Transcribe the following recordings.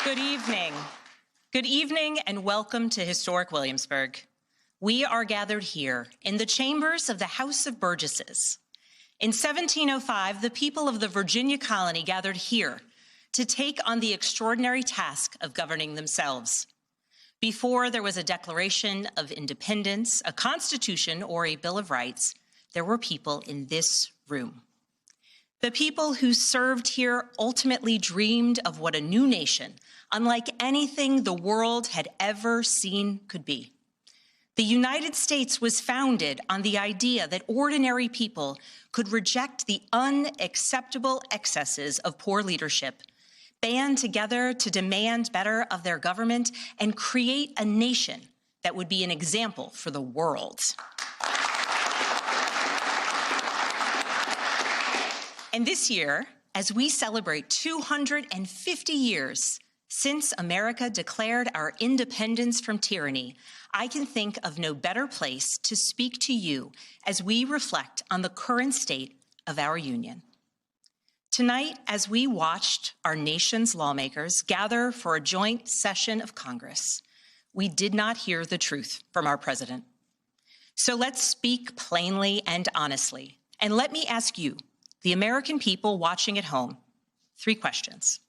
Good evening. Good evening and welcome to historic Williamsburg. We are gathered here in the chambers of the House of Burgesses. In 1705, the people of the Virginia colony gathered here to take on the extraordinary task of governing themselves. Before there was a Declaration of Independence, a Constitution, or a Bill of Rights, there were people in this room. The people who served here ultimately dreamed of what a new nation, unlike anything the world had ever seen, could be. The United States was founded on the idea that ordinary people could reject the unacceptable excesses of poor leadership, band together to demand better of their government, and create a nation that would be an example for the world. And this year, as we celebrate 250 years since America declared our independence from tyranny, I can think of no better place to speak to you as we reflect on the current state of our union. Tonight, as we watched our nation's lawmakers gather for a joint session of Congress, we did not hear the truth from our president. So let's speak plainly and honestly. And let me ask you, the American people watching at home, 3 questions.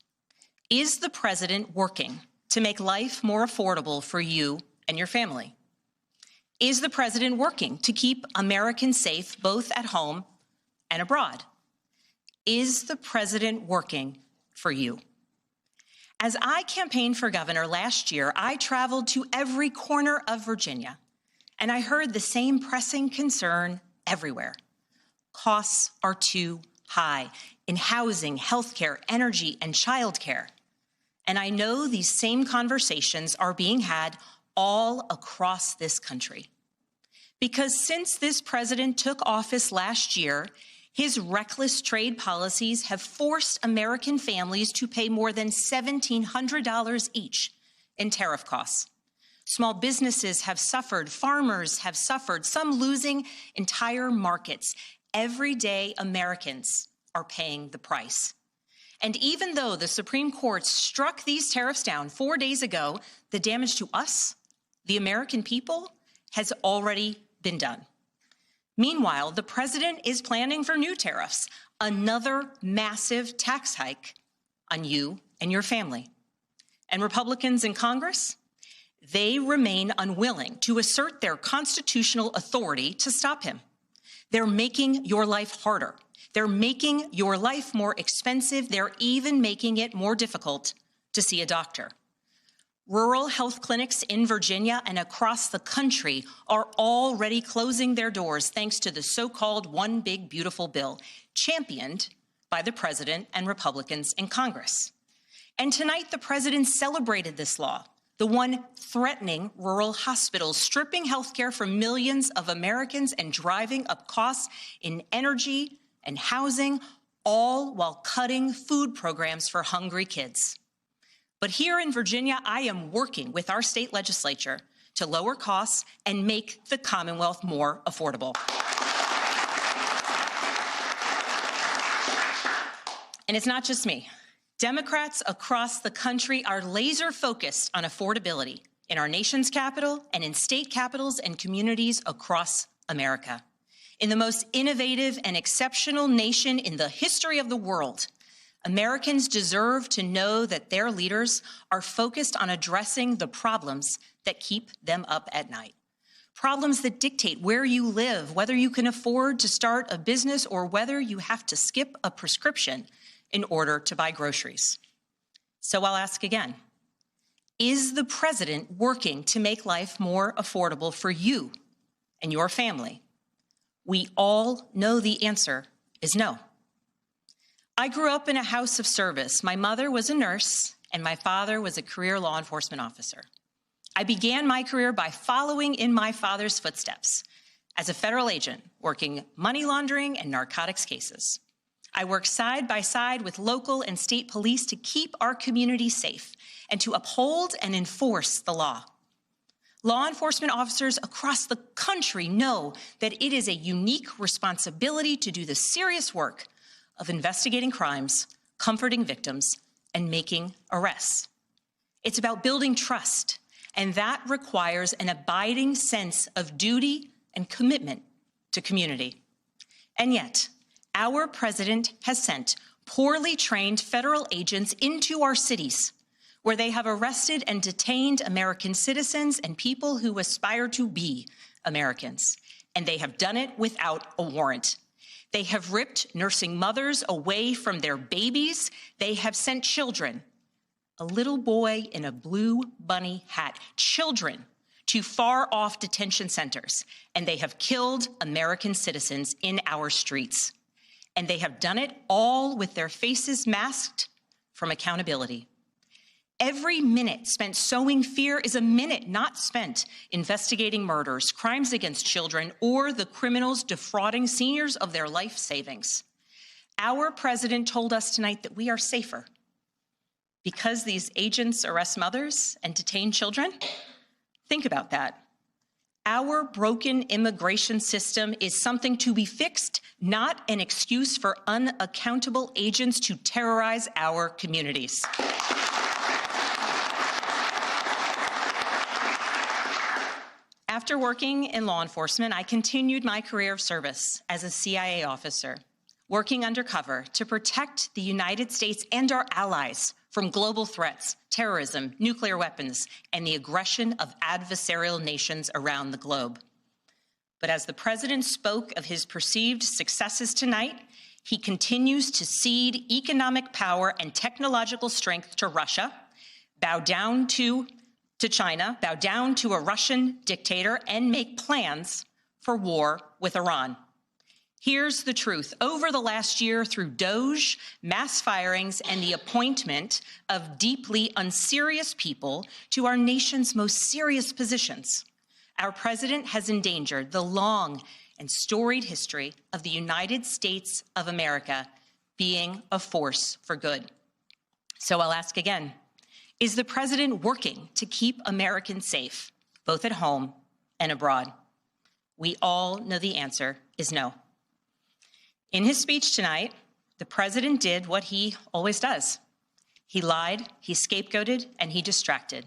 Is the president working to make life more affordable for you and your family? Is the president working to keep Americans safe both at home and abroad? Is the president working for you? As I campaigned for governor last year, I traveled to every corner of Virginia, and I heard the same pressing concern everywhere. Costs are too high in housing, healthcare, energy, and childcare. And I know these same conversations are being had all across this country. Because since this president took office last year, his reckless trade policies have forced American families to pay more than $1,700 each in tariff costs. Small businesses have suffered, farmers have suffered, some losing entire markets. Everyday Americans are paying the price. And even though the Supreme Court struck these tariffs down 4 days ago, the damage to us, the American people, has already been done. Meanwhile, the president is planning for new tariffs, another massive tax hike on you and your family. And Republicans in Congress, they remain unwilling to assert their constitutional authority to stop him. They're making your life harder. They're making your life more expensive. They're even making it more difficult to see a doctor. Rural health clinics in Virginia and across the country are already closing their doors thanks to the so-called One Big Beautiful Bill, championed by the president and Republicans in Congress. And tonight, the president celebrated this law, the one threatening rural hospitals, stripping health care from millions of Americans and driving up costs in energy and housing, all while cutting food programs for hungry kids. But here in Virginia, I am working with our state legislature to lower costs and make the Commonwealth more affordable. And it's not just me. Democrats across the country are laser focused on affordability in our nation's capital and in state capitals and communities across America. In the most innovative and exceptional nation in the history of the world, Americans deserve to know that their leaders are focused on addressing the problems that keep them up at night. Problems that dictate where you live, whether you can afford to start a business or whether you have to skip a prescription in order to buy groceries. So I'll ask again, is the president working to make life more affordable for you and your family? We all know the answer is no. I grew up in a house of service. My mother was a nurse and my father was a career law enforcement officer. I began my career by following in my father's footsteps as a federal agent working money laundering and narcotics cases. I worked side by side with local and state police to keep our community safe and to uphold and enforce the law. Law enforcement officers across the country know that it is a unique responsibility to do the serious work of investigating crimes, comforting victims, and making arrests. It's about building trust, and that requires an abiding sense of duty and commitment to community. And yet, our president has sent poorly trained federal agents into our cities, where they have arrested and detained American citizens and people who aspire to be Americans. And they have done it without a warrant. They have ripped nursing mothers away from their babies. They have sent children, a little boy in a blue bunny hat, children to far-off detention centers, and they have killed American citizens in our streets. And they have done it all with their faces masked from accountability. Every minute spent sowing fear is a minute not spent investigating murders, crimes against children, or the criminals defrauding seniors of their life savings. Our president told us tonight that we are safer because these agents arrest mothers and detain children. Think about that. Our broken immigration system is something to be fixed, not an excuse for unaccountable agents to terrorize our communities. After working in law enforcement, I continued my career of service as a CIA officer, working undercover to protect the United States and our allies from global threats, terrorism, nuclear weapons, and the aggression of adversarial nations around the globe. But as the president spoke of his perceived successes tonight, he continues to cede economic power and technological strength to Russia, bow down to China, bow down to a Russian dictator, and make plans for war with Iran. Here's the truth. Over the last year, through DOGE, mass firings, and the appointment of deeply unserious people to our nation's most serious positions, our president has endangered the long and storied history of the United States of America being a force for good. So I'll ask again, is the president working to keep Americans safe, both at home and abroad? We all know the answer is no. In his speech tonight, the president did what he always does. He lied, he scapegoated, and he distracted.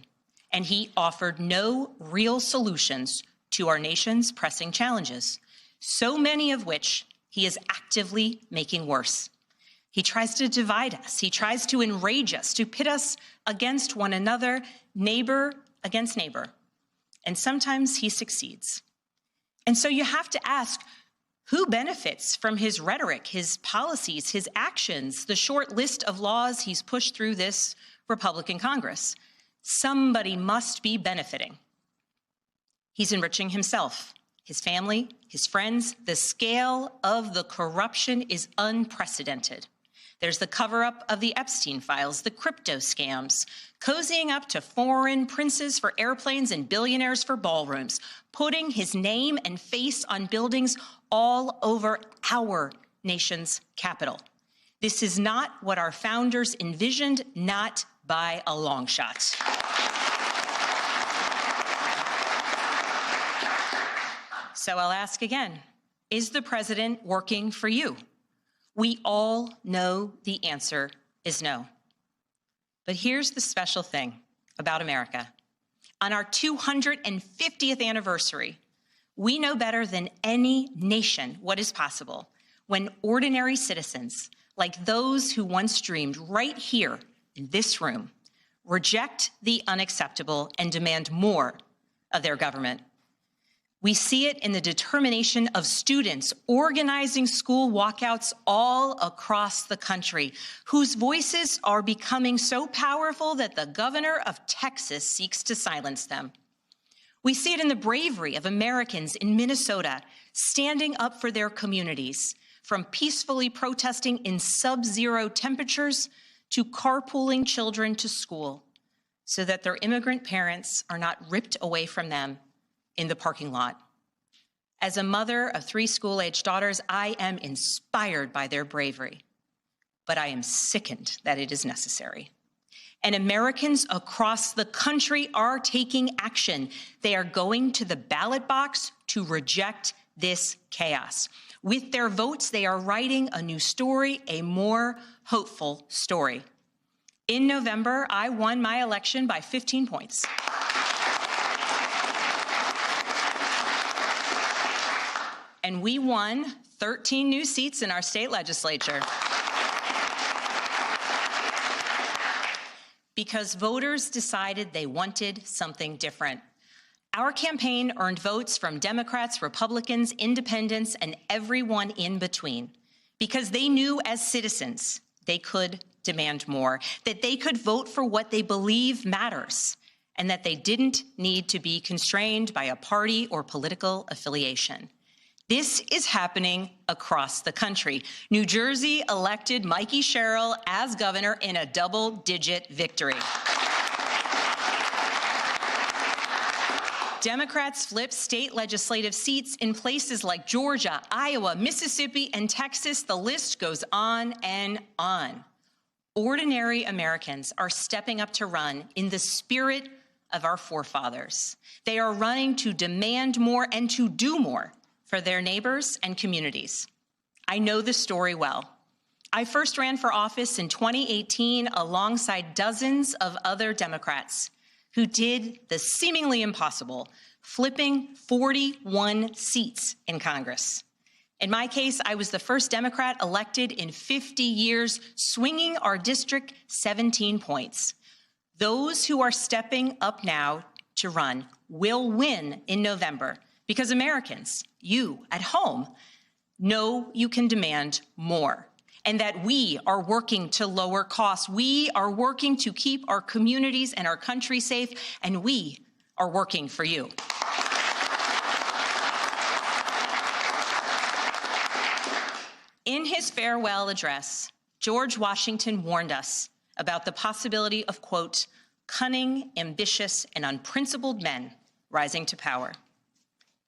And he offered no real solutions to our nation's pressing challenges, so many of which he is actively making worse. He tries to divide us. He tries to enrage us, to pit us against one another, neighbor against neighbor. And sometimes he succeeds. And so you have to ask, who benefits from his rhetoric, his policies, his actions, the short list of laws he's pushed through this Republican Congress? Somebody must be benefiting. He's enriching himself, his family, his friends. The scale of the corruption is unprecedented. There's the cover-up of the Epstein files, the crypto scams, cozying up to foreign princes for airplanes and billionaires for ballrooms, putting his name and face on buildings all over our nation's capital. This is not what our founders envisioned, not by a long shot. So I'll ask again, is the president working for you? We all know the answer is no. But here's the special thing about America. On our 250th anniversary, we know better than any nation what is possible when ordinary citizens, like those who once dreamed right here in this room, reject the unacceptable and demand more of their government. We see it in the determination of students organizing school walkouts all across the country, whose voices are becoming so powerful that the governor of Texas seeks to silence them. We see it in the bravery of Americans in Minnesota standing up for their communities, from peacefully protesting in sub-zero temperatures to carpooling children to school so that their immigrant parents are not ripped away from them in the parking lot. As a mother of 3 school-aged daughters, I am inspired by their bravery, but I am sickened that it is necessary. And Americans across the country are taking action. They are going to the ballot box to reject this chaos. With their votes, they are writing a new story, a more hopeful story. In November, I won my election by 15 points. And we won 13 new seats in our state legislature. Because voters decided they wanted something different. Our campaign earned votes from Democrats, Republicans, independents, and everyone in between. Because they knew as citizens they could demand more, that they could vote for what they believe matters, and that they didn't need to be constrained by a party or political affiliation. This is happening across the country. New Jersey elected Mikey Sherrill as governor in a double-digit victory. Democrats flipped state legislative seats in places like Georgia, Iowa, Mississippi, and Texas. The list goes on and on. Ordinary Americans are stepping up to run in the spirit of our forefathers. They are running to demand more and to do more for their neighbors and communities. I know the story well. I first ran for office in 2018 alongside dozens of other Democrats who did the seemingly impossible, flipping 41 seats in Congress. In my case, I was the first Democrat elected in 50 years, swinging our district 17 points. Those who are stepping up now to run will win in November because Americans, you at home, know you can demand more and that we are working to lower costs. We are working to keep our communities and our country safe, and we are working for you. In his farewell address, George Washington warned us about the possibility of, quote, cunning, ambitious, and unprincipled men rising to power.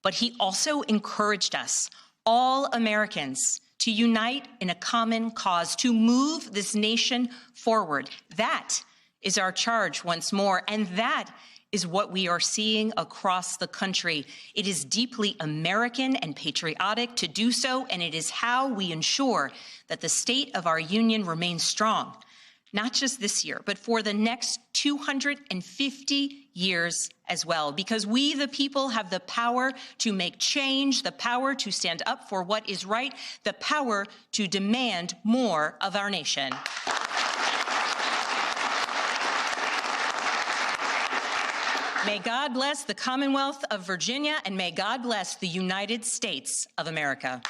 But he also encouraged us, all Americans, to unite in a common cause, to move this nation forward. That is our charge once more, and that is what we are seeing across the country. It is deeply American and patriotic to do so, and it is how we ensure that the state of our union remains strong, not just this year, but for the next 250 years as well, because we, the people, have the power to make change, the power to stand up for what is right, the power to demand more of our nation. May God bless the Commonwealth of Virginia, and may God bless the United States of America.